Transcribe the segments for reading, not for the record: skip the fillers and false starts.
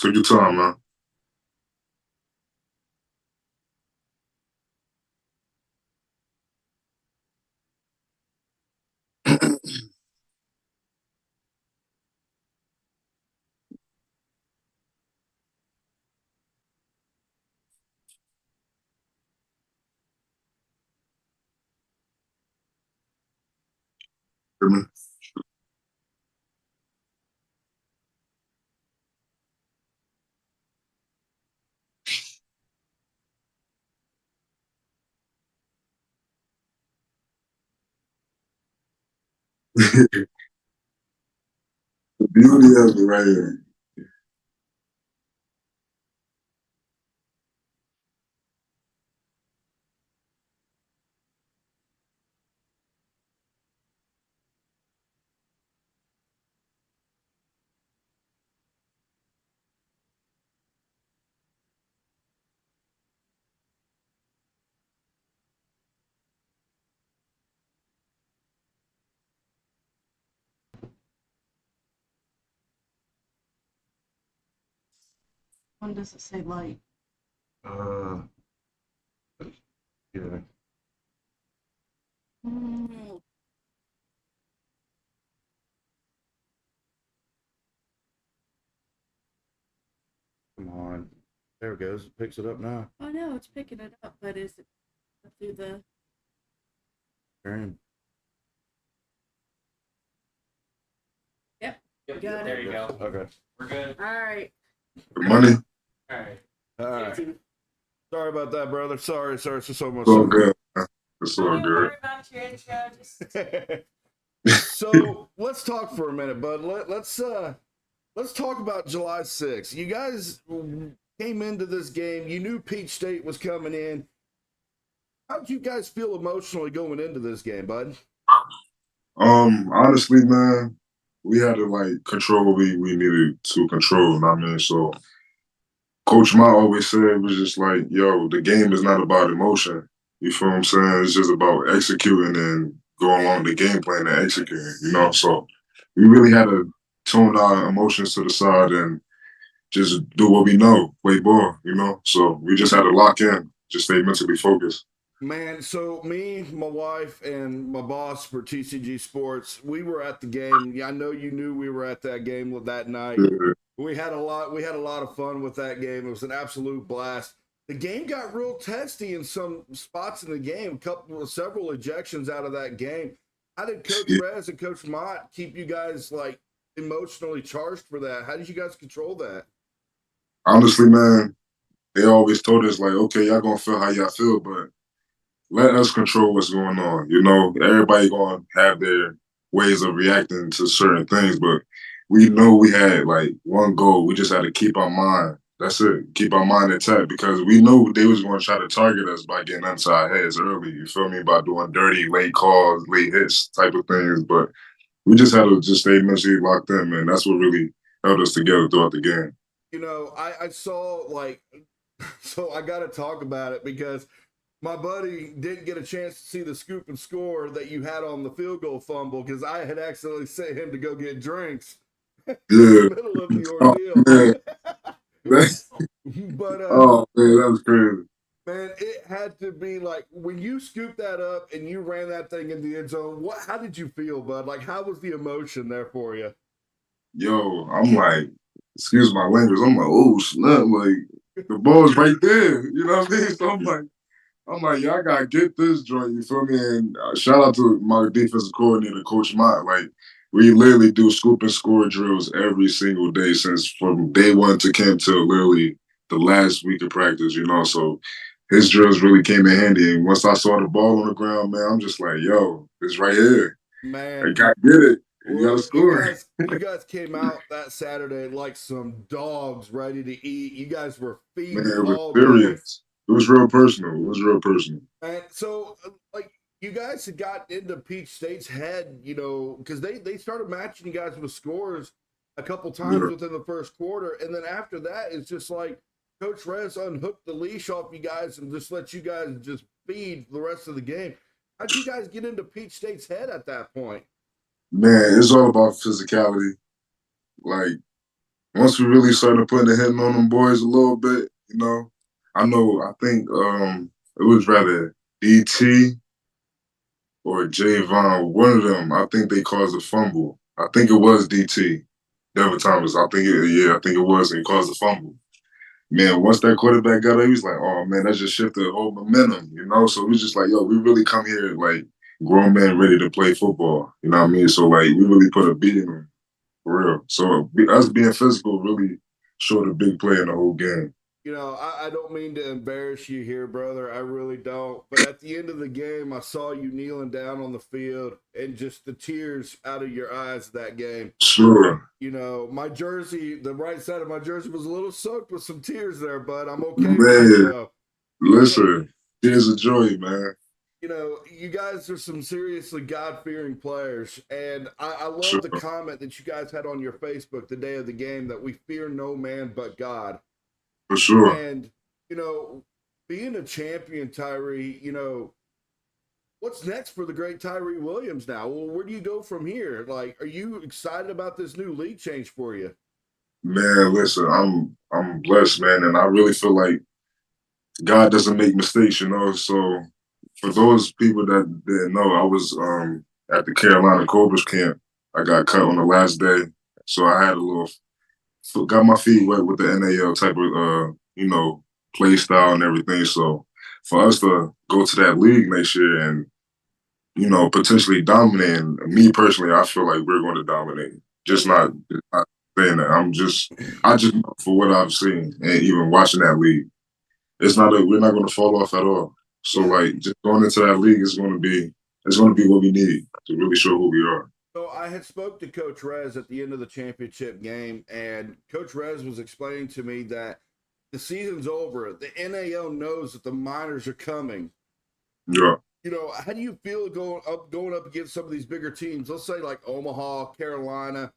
Take your time, man. Hear me? The beauty of it right here. When does it say light? Uh, yeah. Mm, Come on. There it goes. It picks it up now. oh no, it's picking it up, but is it through the? Aaron. Yep. Yep, Got there it. you go. Okay. We're good. All right. The money. All right. All right. Sorry about that, brother. Sorry so much. It's all good. It's all Don't good. worry about your intro. Just So let's talk for a minute, bud. Let's talk about July 6th. You guys came into this game. You knew Peach State was coming in. How did you guys feel emotionally going into this game, bud? Honestly, man, we had to like control what we needed to control. You know what I mean? So Coach Ma always said it was just like, yo, the game is not about emotion. You feel what I'm saying? It's just about executing and going along the game plan and executing, you know? So we really had to tone our emotions to the side and just do what we know, play ball, you know? So we just had to lock in, just stay mentally focused. Man, so me, my wife, and my boss for TCG Sports, we were at the game. Yeah, I know you knew we were at that game that night. Yeah. We had a lot of fun with that game. It was an absolute blast. The game got real testy in some spots in the game. Several ejections out of that game. How did Coach Yeah. Rez and Coach Mott keep you guys like emotionally charged for that? How did you guys control that? Honestly, man, they always told us, like, okay, y'all gonna feel how y'all feel, but let us control what's going on. You know, everybody gonna have their ways of reacting to certain things, but we know we had like one goal. We just had to keep our mind. That's it. Keep our mind intact because we know they was going to try to target us by getting into our heads early. You feel me? By doing dirty late calls, late hits type of things. But we just had to just stay mentally locked in, man. That's what really held us together throughout the game. I saw like, so I got to talk about it because my buddy didn't get a chance to see the scoop and score that you had on the field goal fumble because I had accidentally sent him to go get drinks in Yeah. the middle of the Oh ordeal. man. But Oh man, that was crazy. man, it had to be like when you scooped that up and you ran that thing in the end zone. How did you feel, bud? Like, how was the emotion there for you? Yo, I'm like, excuse my language. I'm like, oh snap, like the ball's right there. You know what I mean? So I'm like, y'all gotta get this joint. You feel me? And shout out to my defensive coordinator, Coach Mott. Like, we literally do scoop and score drills every single day since from day one to camp till literally the last week of practice. You know, so his drills really came in handy. And once I saw the ball on the ground, man, I'm just like, yo, it's right here. I Man, gotta get it. You gotta well, score. you guys came out that Saturday like some dogs ready to eat. You guys were Man, feeding it was all day. serious. It was real personal. It was real personal. And so, like, you guys had got into Peach State's head, because they started matching you guys with scores a couple times Yeah. within the first quarter, and then after that, it's just like Coach Rez unhooked the leash off you guys and just let you guys just feed the rest of the game. How'd you guys get into Peach State's head at that point? Man, it's all about physicality. Like once we really started putting a hit on them boys a little bit, I think it was rather DT or Javon, one of them. I think they caused a fumble. I think it was DT, Devin Thomas. I think it was, and he caused a fumble. Man, once that quarterback got up, he was like, oh man, that just shifted the whole momentum. So we just like, yo, we really come here like grown men ready to play football. You know what I mean? So like we really put a beat in them for real. So us being physical really showed a big play in the whole game. I don't mean to embarrass you here, brother. I really don't. But at the end of the game, I saw you kneeling down on the field and just the tears out of your eyes that game. Sure. My jersey, the right side of my jersey was a little soaked with some tears there, but I'm okay with it, Man, though. listen, tears of joy, man. You guys are some seriously God-fearing players, and I love Sure. the comment that you guys had on your Facebook the day of the game that we fear no man but God. For sure. And, being a champion, Tyree, what's next for the great Tyree Williams now? Well, where do you go from here? Like, are you excited about this new league change for you? Man, listen, I'm blessed, man, and I really feel like God doesn't make mistakes. So for those people that didn't know, I was at the Carolina Cobras camp. I got cut on the last day, so I had a little got my feet wet with the NAL type of play style and everything. So for us to go to that league next year and potentially dominate, and me personally, I feel like we're going to dominate. Just not saying that. I just know for what I've seen and even watching that league, we're not going to fall off at all. So like just going into that league is going to be what we need to really show who we are. So I had spoke to Coach Rez at the end of the championship game, and Coach Rez was explaining to me that the season's over. The NAL knows that the minors are coming. Yeah. How do you feel going up against some of these bigger teams? Let's say like Omaha, Carolina.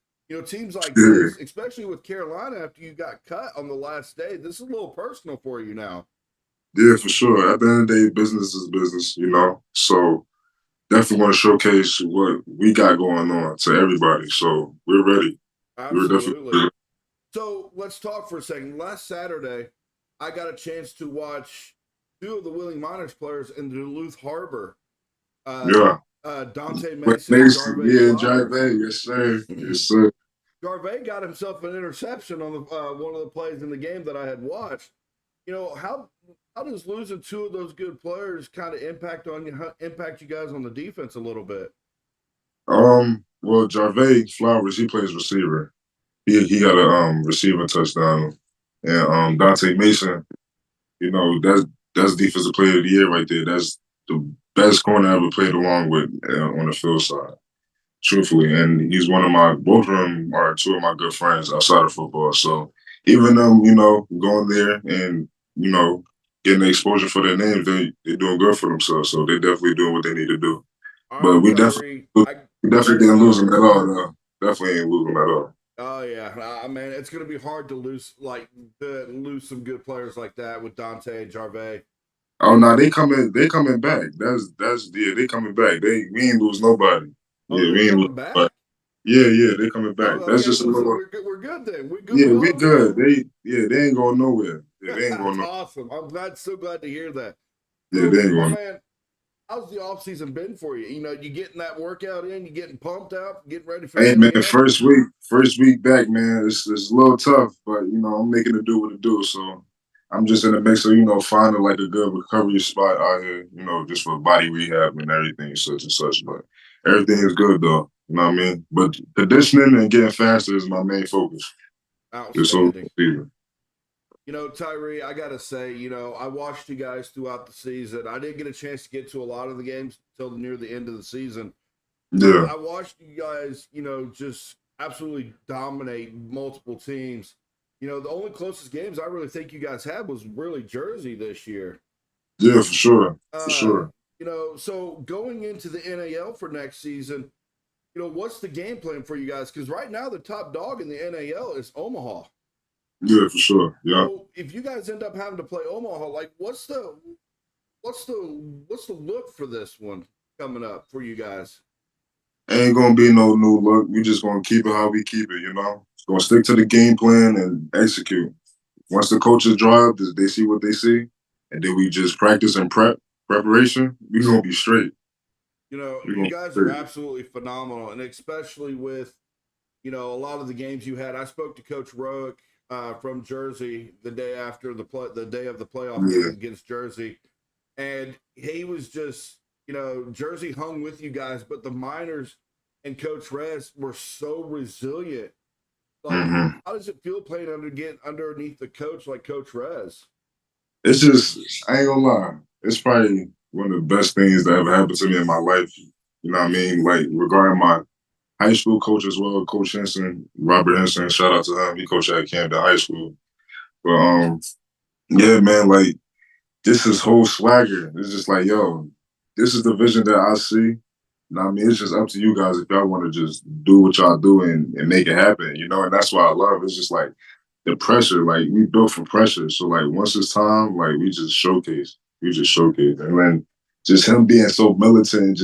Teams like this, especially with Carolina after you got cut on the last day. This is a little personal for you now. Yeah, for sure. At the end of the day, business is business. So definitely want to showcase what we got going on to everybody. So we're ready. We're definitely Absolutely. So let's talk for a second. Last Saturday, I got a chance to watch two of the Willing Miners players in Duluth Harbor. Yeah. Dante With Mason and Jarve yeah, Flowers. Jarve, yes, sir. Yes, sir. Jarve got himself an interception on the one of the plays in the game that I had watched. How does losing two of those good players kind of impact you guys on the defense a little bit? Well, Jarve Flowers, he plays receiver. He got a receiving touchdown. And Dante Mason, that's defensive player of the year right there. That's the best corner I ever played along with on the field side. Truthfully, and he's both of them are two of my good friends outside of football. So even them, going there and getting the exposure for their names, they're doing good for themselves. So they're definitely doing what they need to do. All But right, we Tyree, definitely didn't lose them at all. No. Definitely ain't lose them at all. Oh yeah, man, it's gonna be hard to lose some good players like that with Dante and Jarve. Oh no, they coming back. They coming back. We ain't lose nobody. Oh, Yeah, they're we ain't lose coming back. nobody. Yeah, they coming Oh, back. That's okay, just a so little. we're good then. We good. Yeah, We we all good. good. They ain't going nowhere. Yeah, they ain't going That's nowhere. awesome. I'm so glad to hear that. Yeah, So, they ain't my going. man, how's the off season been for you? You getting that workout in, you getting pumped up, getting ready for Hey the man, NAL? first week back, man, it's a little tough, but I'm making it do what it do. So I'm just in the mix of finding like a good recovery spot out here, just for body rehab and everything, such and such. But everything is good though, you know what I mean. But conditioning and getting faster is my main focus. Just so Outstanding. Tyree, I gotta say, I watched you guys throughout the season. I didn't get a chance to get to a lot of the games until near the end of the season. But yeah, I watched you guys, just absolutely dominate multiple teams. The only closest games I really think you guys had was really Jersey this year. yeah, for sure, for Uh, sure. so going into the NAL for next season, what's the game plan for you guys? Because right now the top dog in the NAL is Omaha. Yeah, for sure. Yeah. So if you guys end up having to play Omaha, like what's the look for this one coming up for you guys? Ain't gonna be no new look. We just gonna keep it how we keep it, you know? Just gonna stick to the game plan and execute. Once the coaches drive, they see what they see, and then we just practice and preparation, we gonna be straight. You know, We you gonna guys be are straight. absolutely phenomenal, and especially with a lot of the games you had. I spoke to Coach Roick from Jersey the day after the day of the playoff game Yeah. against Jersey, and he was just Jersey hung with you guys, but the Miners and Coach Rez were so resilient. Like, hmm how does it feel playing underneath the coach like Coach Rez? It's just, I ain't gonna lie. It's probably one of the best things that ever happened to me in my life. You know what I mean? Like, regarding my high school coach as well, Coach Henson, Robert Henson, shout out to him. He coached at Camden High School. But yeah, man, like this is whole swagger. It's just like, yo, this is the vision that I see. You know what I mean? It's just up to you guys if y'all want to just do what y'all do and make it happen, you know? And that's what I love. It's just like the pressure, like we built for pressure. So like once it's time, like we just showcase. We just showcase. And then just him being so militant and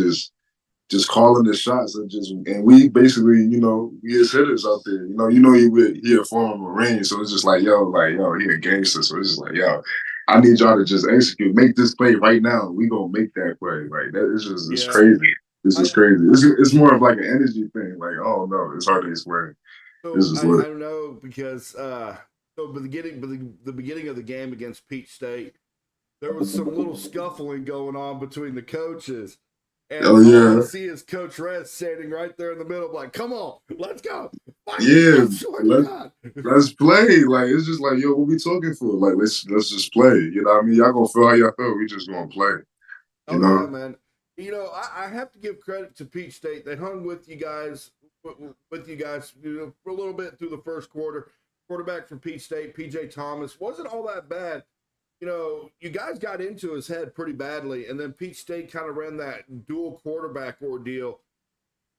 just calling the shots and we basically, we as hitters out there. He a former Marine, so it's just like yo, he a gangster. So it's just like, yo, I need y'all to just execute, make this play right now. We gonna make that play. Like that is just it's Yeah, crazy. This I is crazy. It's more of like an energy thing. Like, oh no, it's hard to explain. This so is I lit. know because the beginning of the game against Peach State, there was some little scuffling going on between the coaches. And Oh all I yeah, see is Coach Rez standing right there in the middle, like, come on, let's go. Fight me, yeah. I swear to Let God. let's play. Like it's just like, yo, what we talking for? Like let's just play. You know what I mean? Y'all gonna feel how y'all feel. We just gonna play. You Oh, yeah, know? man. I have to give credit to Peach State. They hung with you guys, for a little bit through the first quarter. Quarterback from Peach State, PJ Thomas, wasn't all that bad. You guys got into his head pretty badly, and then Peach State kind of ran that dual quarterback ordeal.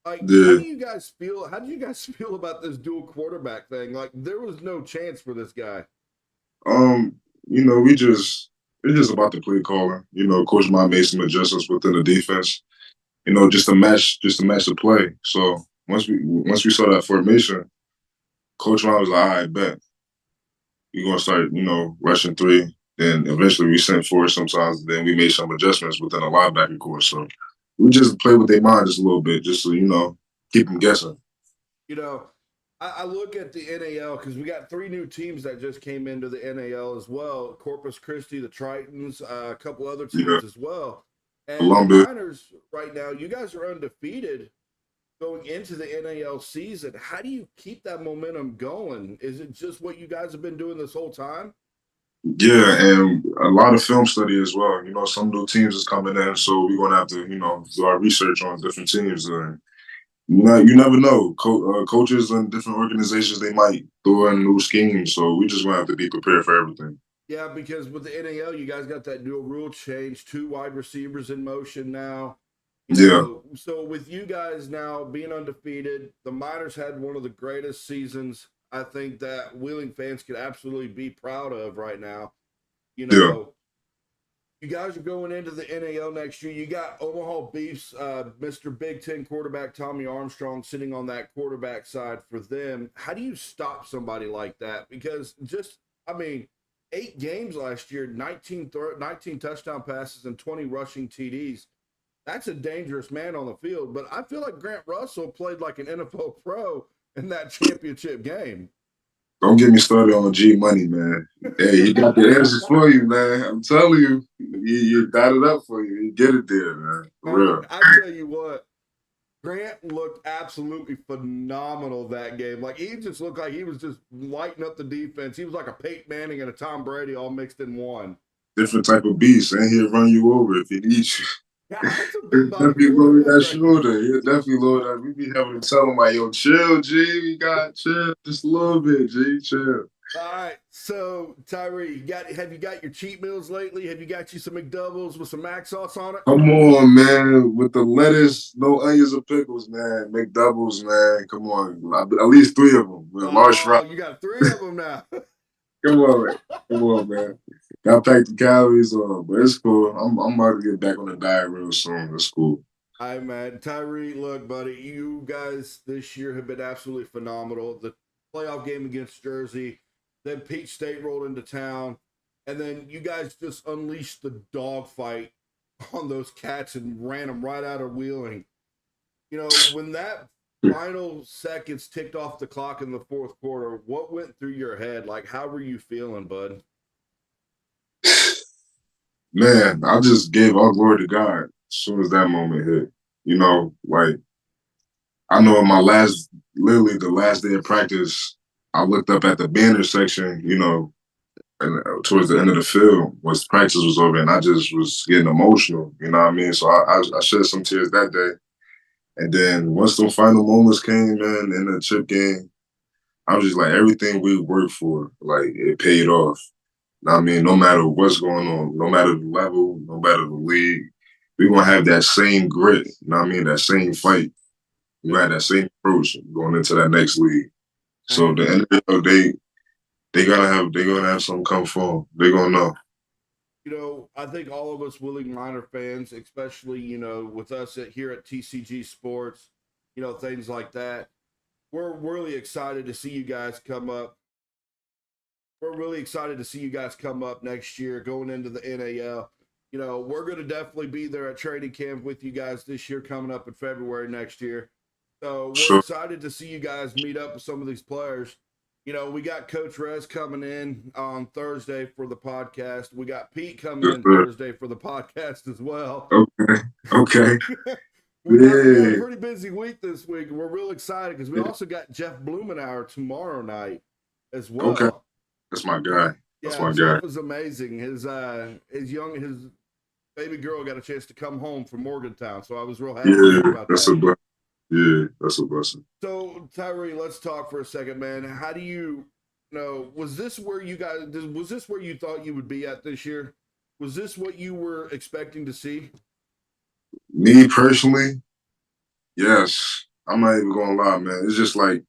Like, how Yeah. do you guys feel? How do you guys feel about this dual quarterback thing? Like, there was no chance for this guy. Um, we just it's just about the play calling. Coach might made some adjustments within the defense. Just to match the play. So once we saw that formation, Coach Ron was like, all right, bet we're gonna start, rushing three. Then eventually we sent four sometimes. Then we made some adjustments within the linebacker course. So we just play with their mind just a little bit, just so keep them guessing. You know, I look at the NAL because we got three new teams that just came into the NAL as well. Corpus Christi, the Tritons, a couple other Yeah, teams as well. And the Columbus. Miners right now, you guys are undefeated going into the NAL season. How do you keep that momentum going? Is it just what you guys have been doing this whole time? Yeah, and a lot of film study as well. Some new teams is coming in, so we're gonna have to, do our research on different teams. And you never know. Coaches in different organizations they might throw in new schemes, so we just gonna have to be prepared for everything. Yeah, because with the NAL, you guys got that dual rule change, two wide receivers in motion now. Yeah, So with you guys now being undefeated, the Miners had one of the greatest seasons I think that Wheeling fans could absolutely be proud of right now. You yeah, know, you guys are going into the NAL next year. You got Omaha Beefs, Mr. Big Ten quarterback Tommy Armstrong sitting on that quarterback side for them. How do you stop somebody like that? Because I mean, 8 games last year, 19 touchdown passes and 20 rushing TDs. That's a dangerous man on the field. But I feel like Grant Russell played like an NFL pro in that championship game. don't get me started on G Money, man. Hey, he got the answers for you, man. I'm telling you, you got it up for you. You get it there, man. For Man, real. I tell you what, Grant looked absolutely phenomenal that game. Like, he just looked like he was just lighting up the defense. He was like a Peyton Manning and a Tom Brady all mixed in one. Different type of beast, and he'll run you over if he needs you. Yeah, that's a big He'll body definitely lower quarterback that right there. shoulder. He'll definitely lower that. We be having to tell him like, yo, chill, G. We got chill just a little bit, G. Chill. All right, so Tyre, have you got your cheat meals lately? Have you got you some McDoubles with some mac sauce on it? Come on, man. With the lettuce, no onions or pickles, man. McDoubles, man. Come on. At least three of them with a large fry. Oh, you got three of them now. Come on, man. Come on, man. Got to pack the calories on, but it's cool. I'm about to get back on the diet real soon. It's cool. All right, man. Tyre, look, buddy, you guys this year have been absolutely phenomenal. The playoff game against Jersey, then Peach State rolled into town, and then you guys just unleashed the dogfight on those cats and ran them right out of Wheeling. You know, when that final seconds ticked off the clock in the fourth quarter, what went through your head? Like, how were you feeling, bud? Man, I just gave all glory to God as soon as that moment hit. You know, like I know in my literally the last day of practice, I looked up at the banner section, you know, and towards the end of the field, once practice was over, and I just was getting emotional. You know what I mean? So I shed some tears that day. And then once the final moments came, man, in the chip game, I was just like, everything we worked for, like it paid off. You know what I mean? No matter what's going on, no matter the level, no matter the league, we're gonna have that same grit. You know what I mean? That same fight. We had that same approach going into that next league. So the end of the day, they're gonna have something come for them. They're gonna know. You know, I think all of us Willing Minor fans, especially, you know, with us here at TCG Sports, you know, things like that, we're really excited to see you guys come up. We're really excited to see you guys come up next year going into the NAL. You know, we're going to definitely be there at training camp with you guys this year coming up in February next year. So we're Sure. excited to see you guys meet up with some of these players. You know, we got Coach Rez coming in on Thursday for the podcast. We got Pete coming Yes, in sir. Thursday for the podcast as well. Okay. Okay. We got a Yeah. pretty busy week this week, and we're real excited because we Yeah. also got Jeff Blumenauer tomorrow night as Okay. well. That's my guy. That's Yeah, my guy. Jeff was amazing. His baby girl got a chance to come home from Morgantown, so I was real happy to hear Yeah. about That's a that. blessing. Yeah. That's a blessing. So Tyree, let's talk for a second, man. How do you know? Was this where you guys? Was this where you thought you would be at this year? Was this what you were expecting to see? Me personally, yes. I'm not even gonna lie, man. It's just like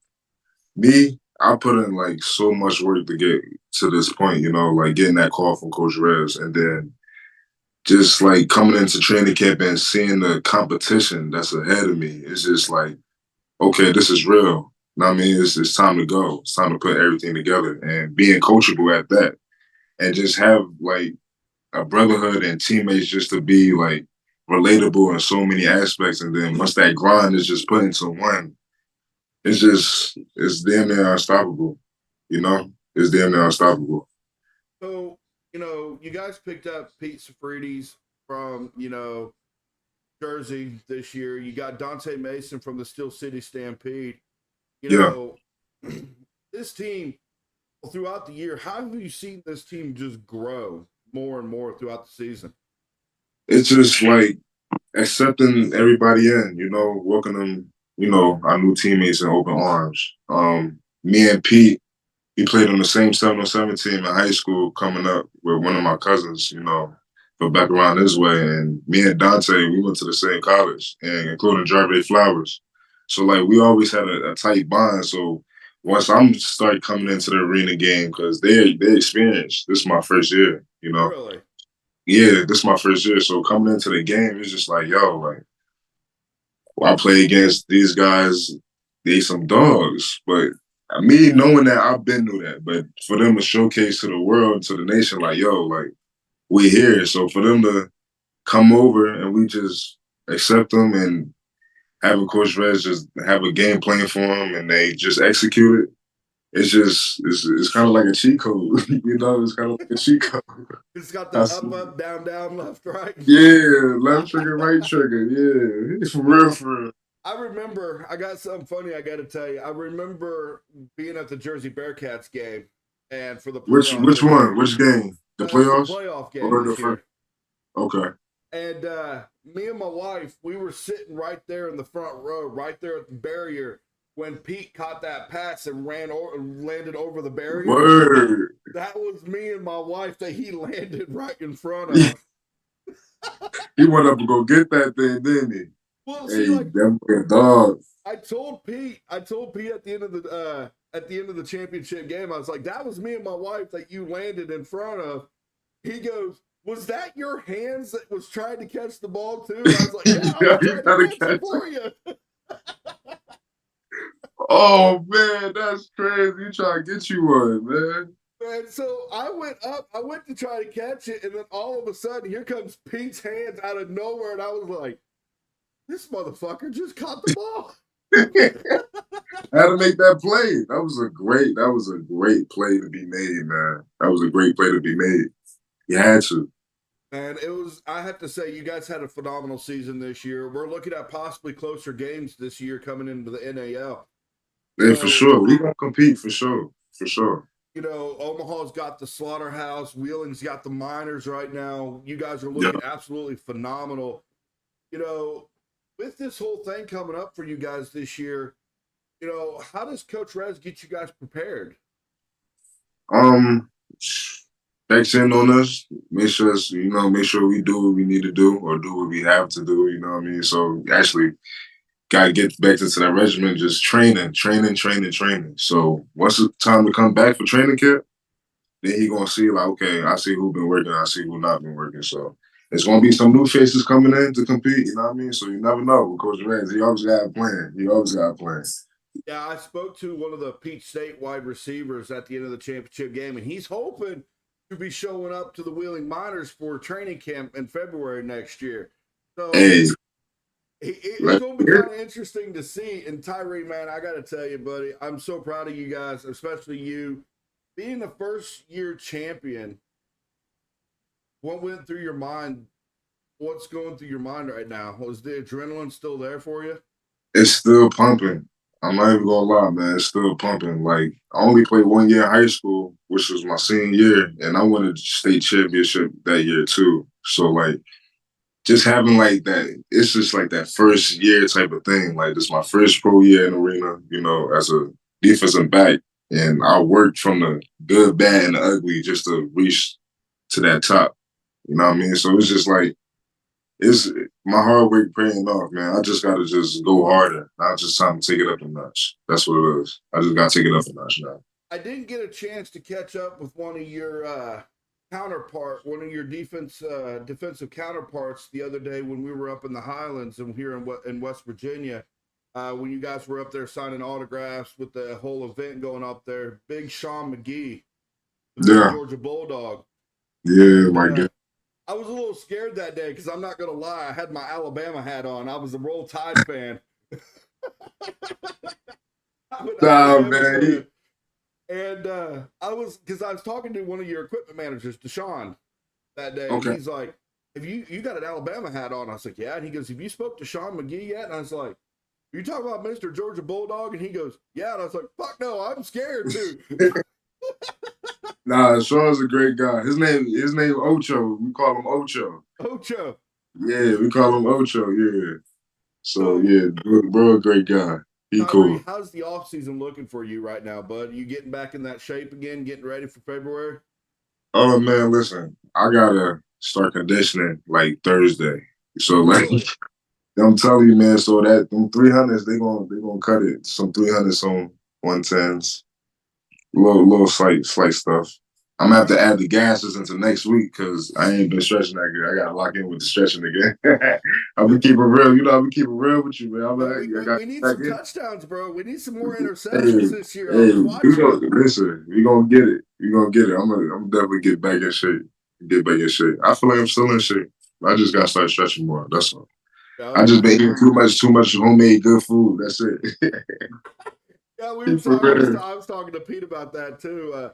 me, I put in like so much work to get to this point, you know, like getting that call from Coach Rez and then just like coming into training camp and seeing the competition that's ahead of me. It's just like, okay, this is real. You know what I mean? It's time to go. It's time to put everything together and being coachable at that. And just have like a brotherhood and teammates just to be like relatable in so many aspects. And then once that grind is just put into one, it's damn near unstoppable. You know, it's damn near unstoppable. So you know, you guys picked up Pete Safrides from Jersey this year. You got Dante Mason from the Steel City Stampede. You Yeah, know, this team throughout the year, how have you seen this team just grow more and more throughout the season? it's just like accepting everybody in. You know, welcoming our new teammates in open arms. Me and Pete, he played on the same 707 team in high school coming up with one of my cousins, from back around this way. And me and Dante, we went to the same college, and including Jarve Flowers. So, like, we always had a tight bond. So, once I'm started coming into the arena game, because they experienced, this is my first year, Really? Yeah, this is my first year. So, coming into the game, it's just like, yo, like, I play against these guys, they some dogs. But me knowing that, I've been through that. But for them to showcase to the world, to the nation, like, yo, like, we here. So for them to come over and we just accept them and have a Coach Rez just have a game plan for them and they just execute it, it's kind of like a cheat code. It's kind of like a cheat code. It's got the I up, see. up, down, down, left, right. Yeah, left trigger, right trigger. Yeah, for real, for real. I remember, I got something funny I got to tell you. I remember being at the Jersey Bearcats game and for the playoff Which this one? year. Which game? The It's the playoffs playoff game or the this first? year. Okay. And me and my wife, we were sitting right there in the front row, right there at the barrier when Pete caught that pass and landed over the barrier. Word. That was me and my wife that he landed right in front of. He went up to go get that thing, didn't he? Well, see, Hey, like that boy a dog. I told Pete at the end of the championship game, I was like, that was me and my wife that you landed in front of. He goes, Was that your hands that was trying to catch the ball too? I was like, yeah, Yeah, I'm you trying gotta to catch catch it for you. Oh man, that's crazy. You trying to get you one, man. And so I went up, I went to try to catch it, and then all of a sudden, here comes Pete's hands out of nowhere, and I was like, this motherfucker just caught the ball. I had to make that play. That was a great play to be made, man. That was a great play to be made. You had to. And it was, I have to say, you guys had a phenomenal season this year. We're looking at possibly closer games this year coming into the NAL. Yeah, for So, sure. We gonna compete for sure. For sure. you know, Omaha's got the Slaughterhouse, Wheeling's got the Miners right now. You guys are Yeah. looking absolutely phenomenal. You know, with this whole thing coming up for you guys this year, you know, how does Coach Rez get you guys prepared? Um checks in on us, make sure make sure we do what we need to do or do what we have to do, you know what I mean? So actually gotta get back into that regimen, just training. So once it's time to come back for training camp, then he gonna see like, okay, I see who been working, I see who not been working. So it's gonna be some new faces coming in to compete, you know what I mean? So you never know with Coach Reds. He always got a plan. He always got a plan. Yeah, I spoke to one of the Peach State wide receivers at the end of the championship game, and he's hoping to be showing up to the Wheeling Miners for training camp in February next year. So Hey, it's let's going to be hear kind of interesting to see. And Tyre, man, I got to tell you, buddy, I'm so proud of you guys, especially you being the first year champion. What went through your mind? What's going through your mind right now? Was the adrenaline still there for you? it's still pumping. I'm not even gonna lie, man. It's still pumping. Like I only played 1 year in high school, which was my senior year, and I won a state championship that year too. So like just having like that, it's just like that first year type of thing. Like this is my first pro year in the arena, as a defensive back. And I worked from the good, bad, and the ugly just to reach to that top. You know what I mean? So it's just like it's my hard work paying off, man. I just gotta just go harder. Now just time to take it up a notch. That's what it is. I just gotta take it up a notch now. I didn't get a chance to catch up with one of your one of your defensive counterparts the other day when we were up in the Highlands and here in West Virginia. When you guys were up there signing autographs with the whole event going up there, Big Sean McGee, the Yeah, Georgia Bulldog. yeah, And my God. I was a little scared that day because I'm not going to lie. I had my Alabama hat on. I was a Roll Tide fan. I'm an Nah, Alabama man. fan. And I was talking to one of your equipment managers, Deshaun, that day, and Okay. he's like, "Have you got an Alabama hat on?" I was like, "Yeah." And he goes, "Have you spoke to Sean McGee yet?" And I was like, "You talking about Mr. Georgia Bulldog?" And he goes, "Yeah." And I was like, "Fuck no, I'm scared too." Nah, Sean's a great guy. His name Ocho. We call him Ocho. Ocho. Yeah, we call him Ocho. Yeah. So So, yeah, bro, a great guy. He Tyree, cool. how's the off season looking for you right now, bud? You getting back in that shape again, getting ready for February? Oh man, listen, I gotta start conditioning like Thursday. So like Really? I'm telling you, man. So that them 300s, they gonna cut it. Some 300s on 110s. Little slight stuff. I'm gonna have to add the gases into next week because I ain't been stretching that good. I gotta lock in with the stretching again. I've been keeping real, I've been keeping real with you, man. No, I got we need back some in. touchdowns, bro. We need some more Hey, interceptions this year. I hey, was watching it. listen, we gonna get it. We gonna get it. I'm definitely get back in shape. Get back in shape. I feel like I'm still in shape. I just gotta start stretching more. That's all. I Oh, just been eating too much homemade good food. That's it. yeah, we were For talking. real. I was talking to Pete about that too.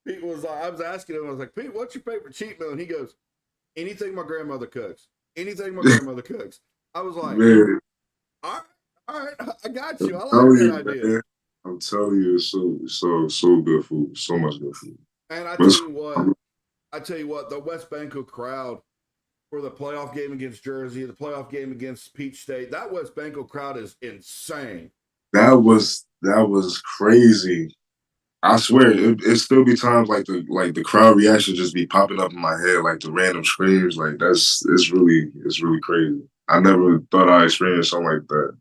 Pete was. I was asking him. I was like, Pete, what's your favorite cheat meal? And he goes, anything my grandmother cooks. Anything my grandmother cooks. I was like, Man, all right, I got I'm you. I like telling that you, idea. man. I'm telling you, it's so good food. So much good food. And But it's, I tell you what, the West Banco crowd for the playoff game against Jersey, the playoff game against Peach State, that West Banco crowd is insane. that was crazy. I swear, it still be times like the crowd reaction just be popping up in my head, like the random screams. Like it's really crazy. I never thought I experienced something like that.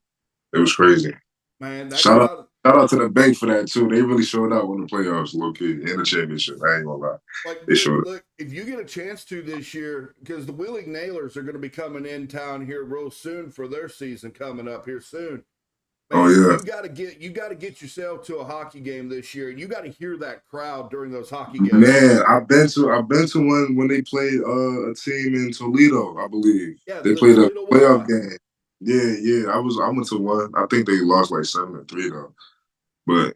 It was crazy. Man, that Shout out crowd. Shout out to the bank for that too. They really showed out in the playoffs, low key, in the championship. I ain't gonna lie. Like, They dude, showed look, if you get a chance to this year, because the Wheeling Nailers are going to be coming in town here real soon for their season coming up here soon. Man, Oh yeah. you got to get yourself to a hockey game this year. You got to hear that crowd during those hockey games. Man, I've been to one when they played a team in Toledo, I believe. Yeah, they the played a Toledo playoff Wildcats. game. Yeah. I went to one. I think they lost like 7-3 though. But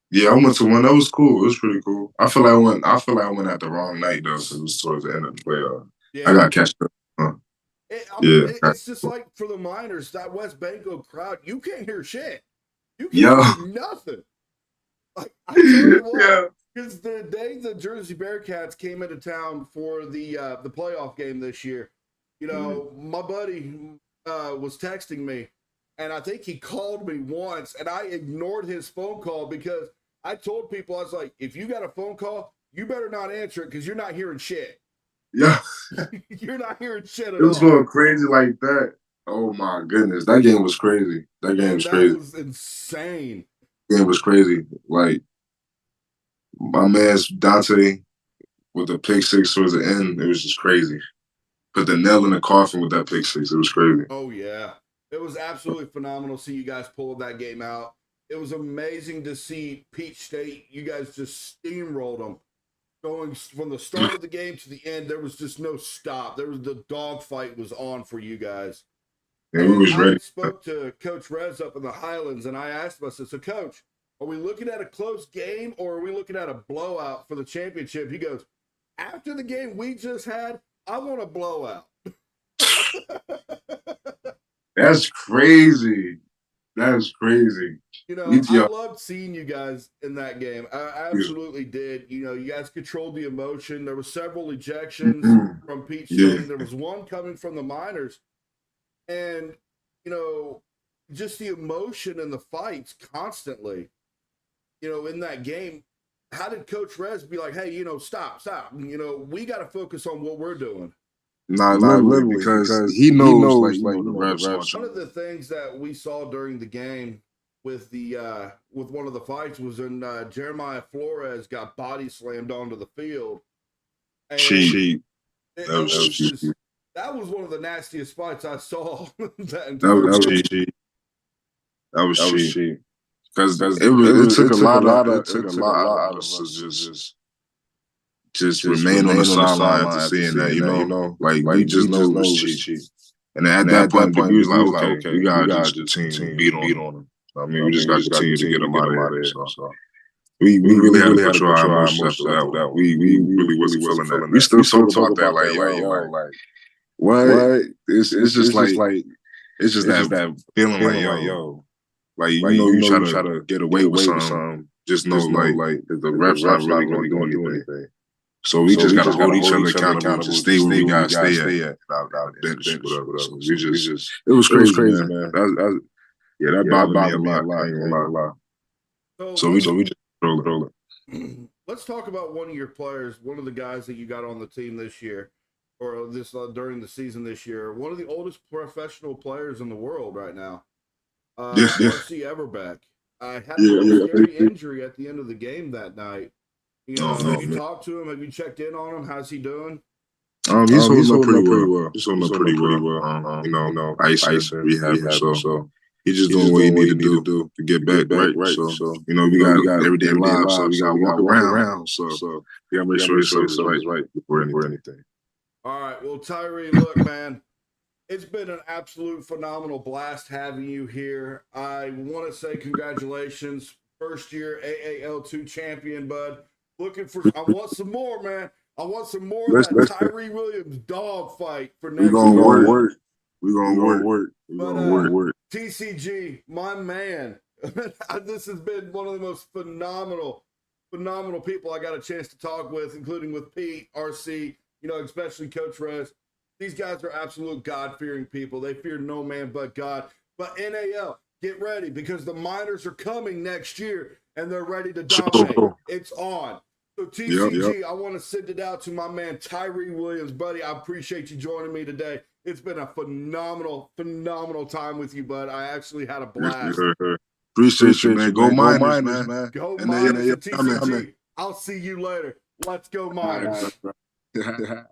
yeah, I went to one. That was cool. It was pretty cool. I feel like I went at the wrong night though, because it was towards the end of the playoff. Yeah. I got catched up. It's just like for the Miners, that West Banco crowd, you can't hear shit. You can't hear nothing. Like, I tell you what, because the day the Jersey Bearcats came into town for the playoff game this year, you know, my buddy was texting me, and I think he called me once, and I ignored his phone call because I told people, I was like, if you got a phone call, you better not answer it because you're not hearing shit. Yeah. You're not hearing shit at all. It was going crazy like that. Oh my goodness. That game was crazy. That was insane. That game was crazy. Like, my man's Dante with the pick six towards the end, it was just crazy. Put the nail in the coffin with that pick six. It was crazy. Oh yeah. It was absolutely phenomenal to see you guys pull that game out. It was amazing to see Peach State. You guys just steamrolled them. Going from the start of the game to the end, there was just no stop. The dogfight was on for you guys. Yeah, we was ready. I spoke to Coach Rez up in the Highlands, and I asked him, I said, so Coach, are we looking at a close game or are we looking at a blowout for the championship? He goes, after the game we just had, I want a blowout. That's crazy. That's crazy. You know, I loved seeing you guys in that game. I absolutely did. You know, you guys controlled the emotion. There were several ejections from Peach State, and there was one coming from the Miners. And, you know, just the emotion and the fights constantly, you know, in that game. How did Coach Rez be like, hey, you know, stop. You know, we got to focus on what we're doing. Literally, because he knows like the refs. One of the things that we saw during the game with with one of the fights was when Jeremiah Flores got body slammed onto the field. And that was one of the nastiest fights I saw. That was cheap. Because it took a lot out of us to just remain on the sideline after seeing that, you know, like we just know it was cheap. And at that point, we was like, okay, we gotta just continue to beat on them. I mean, we just got to continue to get them out of there. So we really had to control our emotions after that. We really wasn't feeling that. We still talk about that, like, yo, what? It's just like it's just that feeling like, yo, like you know, you try to get away with something. Just know, like the refs not really going to do anything. So we just got to hold each other accountable to stay where we got to stay at. Whatever. So we just, it was crazy, man. That bothered me a lot. I ain't gonna lie. So we just roll it. Let's talk about one of your players, one of the guys that you got on the team this year, or this during the season this year. One of the oldest professional players in the world right now, RC Everbeck. Had a scary injury at the end of the game that night. You know, have you talked to him? Have you checked in on him? How's he doing? He's holding up pretty well. He's holding up pretty well. You know, ice rehab. So he's just doing what he need to do to get back right. So you know, we got everyday lives, so we got to walk around. So we got to make sure it's right before anything. All right. Well, Tyre, look, man, it's been an absolute phenomenal blast having you here. I want to say congratulations, first year AAL2 champion, bud. I want some more, man. I want some more of that Tyre Williams dog fight for next year. We're gonna work. TCG, my man. This has been one of the most phenomenal people I got a chance to talk with, including with Pete, RC, you know, especially Coach Rez. These guys are absolute God-fearing people. They fear no man but God. But NAL, get ready, because the Miners are coming next year, and they're ready to dominate. It's on. So TCG, I want to send it out to my man Tyre Williams, buddy. I appreciate you joining me today. It's been a phenomenal time with you, bud. I actually had a blast. Appreciate you, man. Go Miners, man. Go And Miners they and TCG. I'll see you later. Let's go Miners. All right.